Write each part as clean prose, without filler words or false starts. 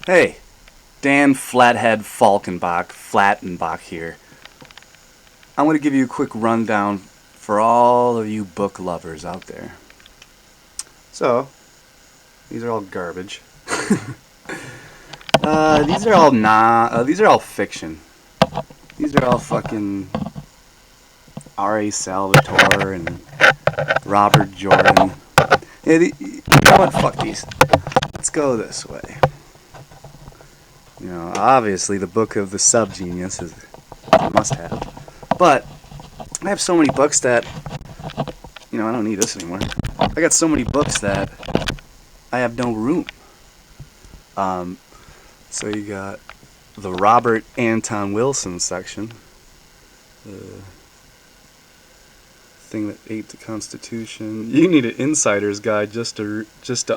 Hey, Dan Flathead Flattenbach here. I'm going to give you a quick rundown for all of you book lovers out there. So, these are all garbage. These are all fiction. These are all fucking R.A. Salvatore and Robert Jordan. You know what? Fuck these. Let's go this way. Obviously the book of the subgenius is a must-have. But I have so many books that, I don't need this anymore. I got so many books that I have no room. So you got the Robert Anton Wilson section, the thing that ate the Constitution. You need an insider's guide just to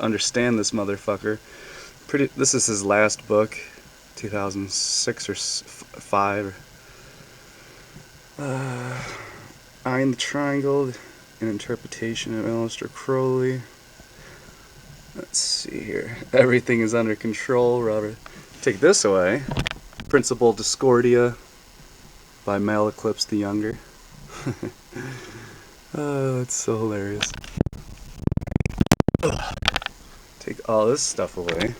understand this motherfucker. This is his last book, 2006 or 5. Eye in the Triangle, an interpretation of Aleister Crowley. Let's see here. Everything is under control, Robert. Take this away. Principal Discordia by Malaclips the Younger. Oh, it's so hilarious. Take all this stuff away.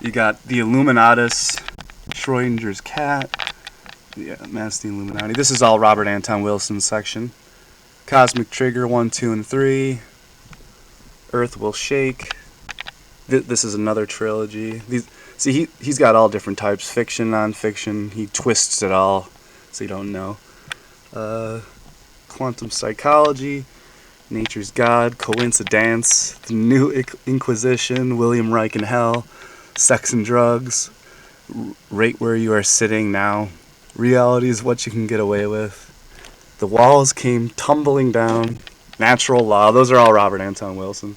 You got the Illuminatus, Schrodinger's Cat. Yeah, Mass the Illuminati. This is all Robert Anton Wilson's section. Cosmic Trigger 1, 2, and 3. Earth Will Shake. This is another trilogy. He's got all different types. Fiction, non-fiction. He twists it all so you don't know. Quantum Psychology. Nature's God. Coincidence. The New Inquisition. William Reich in Hell. Sex and Drugs. Right Where You Are Sitting Now. Reality is What You Can Get Away With. The Walls Came Tumbling Down. Natural Law. Those are all Robert Anton Wilson.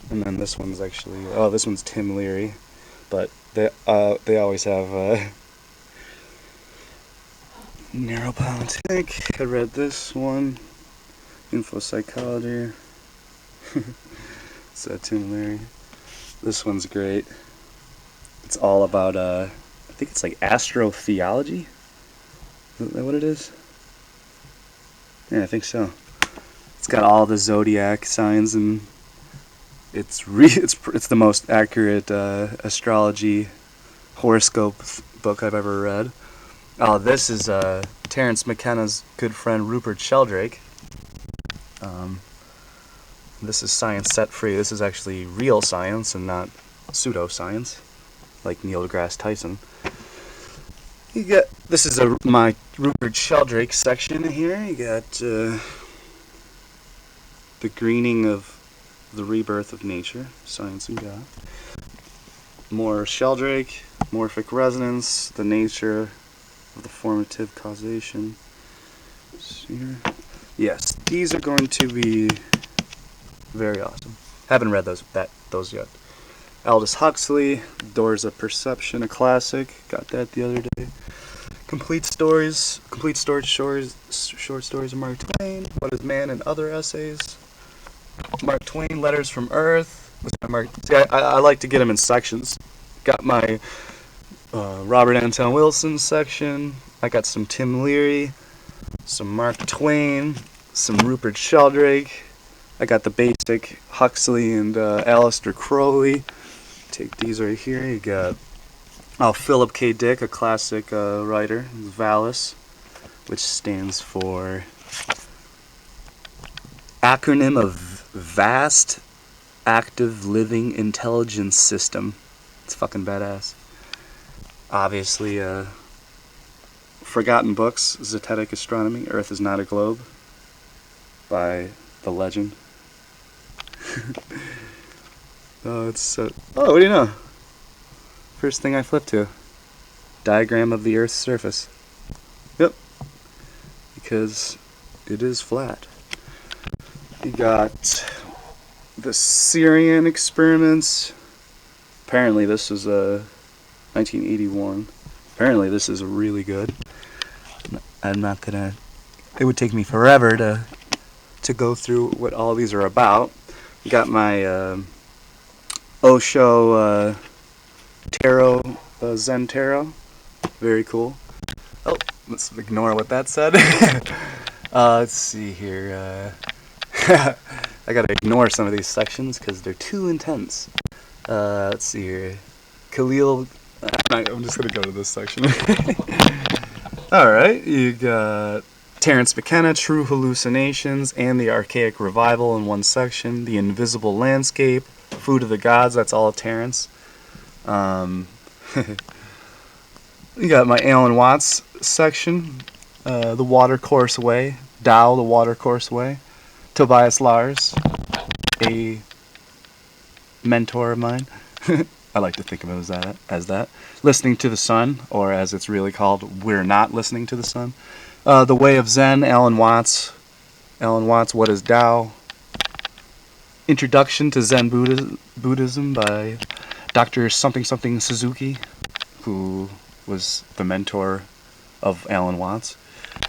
And then this one's this one's Tim Leary. But they always have Neuropolitic. I read this one. Info Psychology. It's Tim Leary. This one's great. It's all about I think it's like astrotheology. Is that what it is? Yeah, I think so. It's got all the zodiac signs, and it's the most accurate astrology horoscope book I've ever read. Oh, this is Terence McKenna's good friend Rupert Sheldrake. This is Science Set Free. This is actually real science and not pseudoscience, like Neil deGrasse Tyson. This is my Rupert Sheldrake section here. You got the greening of the rebirth of nature, science and God. More Sheldrake, morphic resonance, the nature of the formative causation. See here. Yes, these are going to be very awesome. Haven't read those yet. Aldous Huxley, Doors of Perception, a classic. Got that the other day. Complete stories, short stories of Mark Twain. What is Man and Other Essays. Mark Twain, Letters from Earth. I like to get them in sections. Got my Robert Anton Wilson section. I got some Tim Leary, some Mark Twain, some Rupert Sheldrake. I got the basic Huxley and Aleister Crowley. Take these right here. You got Philip K. Dick, a classic writer, VALIS, which stands for acronym of Vast Active Living Intelligence System. It's fucking badass. Obviously, forgotten books, Zetetic Astronomy, Earth is Not a Globe, by the legend. what do you know? First thing I flipped to. Diagram of the Earth's surface. Yep. Because it is flat. You got the Syrian experiments. Apparently this was 1981. Apparently this is really good. I'm not gonna... It would take me forever to go through what all these are about. Got my Osho Tarot, Zen Tarot. Very cool. Oh, let's ignore what that said. Let's see here. I gotta ignore some of these sections because they're too intense. Let's see here. Khalil. I'm just gonna go to this section. Alright, you got Terence McKenna, True Hallucinations, and the Archaic Revival in one section. The Invisible Landscape, Food of the Gods, that's all of Terence. You got my Alan Watts section, The Watercourse Way, Tao, The Watercourse Way. Tobias Lars, a mentor of mine. I like to think of him as that. Listening to the Sun, or as it's really called, We're Not Listening to the Sun. The Way of Zen, Alan Watts. Alan Watts, What is Tao? Introduction to Zen Buddhism by Dr. Something Something Suzuki, who was the mentor of Alan Watts.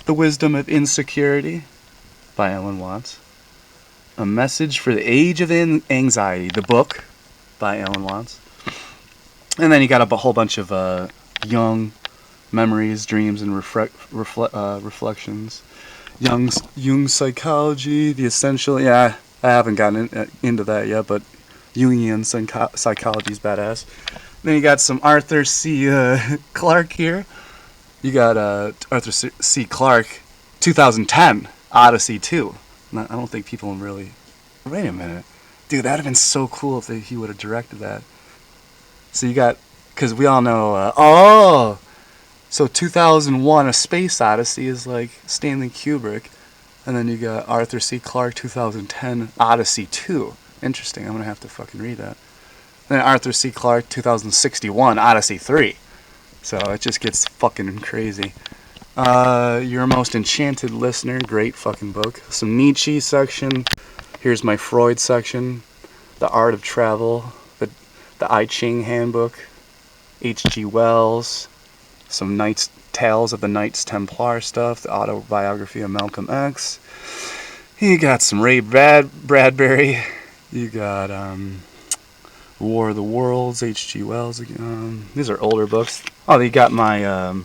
The Wisdom of Insecurity by Alan Watts. A Message for the Age of Anxiety, the book by Alan Watts. And then you got a whole bunch of Jung memories, dreams, and reflections. Jung's psychology, the essential. Yeah, I haven't gotten into that yet, but Jungian psychology is badass. Then you got some Arthur C. Clarke here. You got Arthur C. Clarke, 2010, Odyssey 2. I don't think people really... Wait a minute. Dude, that would have been so cool if he would have directed that. So you got... Because we all know... So 2001, A Space Odyssey is like Stanley Kubrick. And then you got Arthur C. Clarke, 2010, Odyssey 2. Interesting. I'm going to have to fucking read that. Then Arthur C. Clarke, 2061, Odyssey 3. So it just gets fucking crazy. Your Most Enchanted Listener, great fucking book. Some Nietzsche section. Here's my Freud section. The Art of Travel. The I Ching Handbook. H.G. Wells. Some Tales of the Knights Templar stuff. The autobiography of Malcolm X. You got some Ray Bradbury. You got War of the Worlds, H.G. Wells. These are older books. Oh, you got my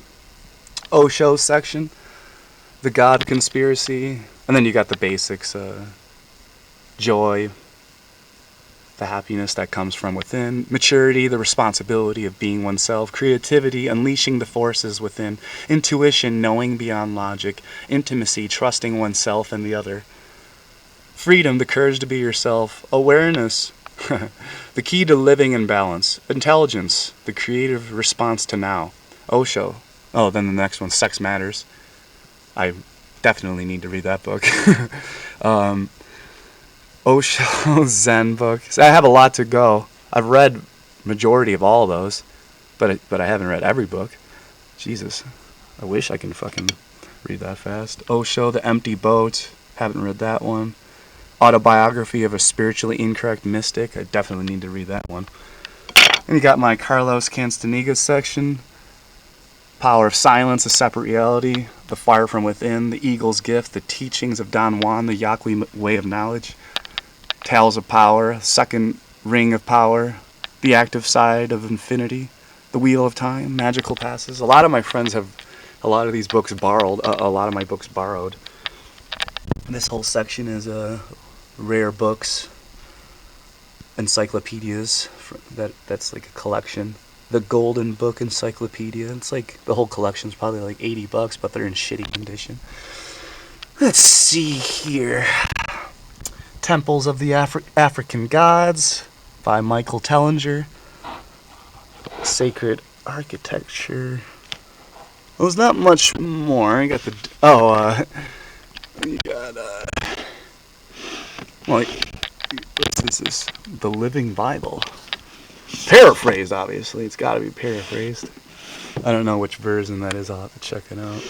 Osho section, The God Conspiracy, and then you got the basics, joy, the happiness that comes from within, maturity, the responsibility of being oneself, creativity, unleashing the forces within, intuition, knowing beyond logic, intimacy, trusting oneself and the other, freedom, the courage to be yourself, awareness, the key to living in balance, intelligence, the creative response to now, Osho. Oh, then the next one, Sex Matters. I definitely need to read that book. Osho Zen book. So I have a lot to go. I've read majority of all of those, but I haven't read every book. Jesus, I wish I can fucking read that fast. Osho, The Empty Boat. Haven't read that one. Autobiography of a Spiritually Incorrect Mystic. I definitely need to read that one. And you got my Carlos Castaneda section. Power of Silence, A Separate Reality. The Fire from Within. The Eagle's Gift. The Teachings of Don Juan. The Yaqui Way of Knowledge. Tales of Power. Second Ring of Power. The Active Side of Infinity. The Wheel of Time. Magical Passes. A lot of my friends have a lot of these books borrowed. A lot of my books borrowed. This whole section is rare books, encyclopedias. That's like a collection. The Golden Book Encyclopedia. It's like the whole collection's probably like $80, but they're in shitty condition. Let's see here. Temples of the African Gods by Michael Tellinger. Sacred Architecture. Well, there's not much more. I got the you got well, what's this? The Living Bible. Paraphrased, obviously. It's got to be paraphrased. I don't know which version that is. I'll have to check it out.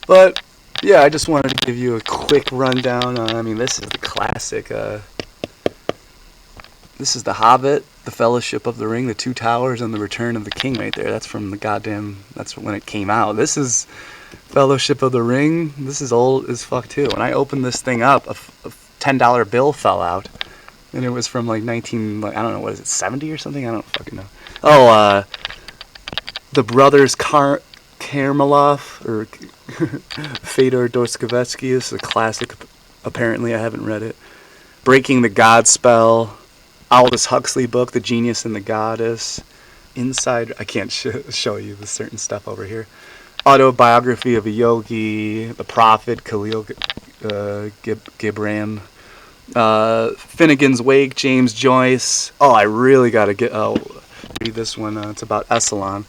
But yeah, I just wanted to give you a quick rundown. This is the classic. This is The Hobbit, The Fellowship of the Ring, The Two Towers, and The Return of the King right there. That's from that's when it came out. This is Fellowship of the Ring. This is old as fuck too. When I opened this thing up, a $10 bill fell out. And it was from like 19, like, I don't know, what is it, 70 or something? I don't fucking know. Oh, the brothers Karamazov, or Fedor Dostoevsky is a classic. Apparently, I haven't read it. Breaking the God Spell. Aldous Huxley book, The Genius and the Goddess. Inside, I can't show you the certain stuff over here. Autobiography of a Yogi, The Prophet, Khalil Gibran. Finnegan's Wake, James Joyce. Oh, I really gotta read this one. It's about Esalen,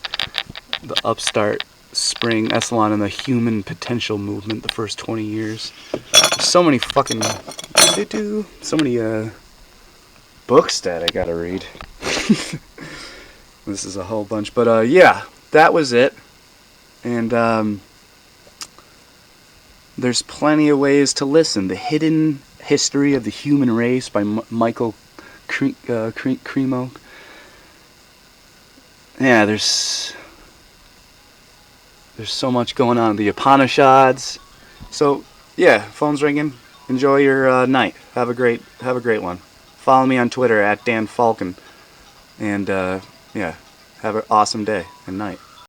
the upstart spring Esalen and the human potential movement, the first 20 years. So many fucking, so many books that I gotta read. This is a whole bunch, but yeah, that was it. And there's plenty of ways to listen. The Hidden History of the Human Race by Michael Cremo. Yeah, there's so much going on. The Upanishads. So yeah, phone's ringing. Enjoy your night. Have a great one. Follow me on Twitter at Dan Falcon. And yeah, have an awesome day and night.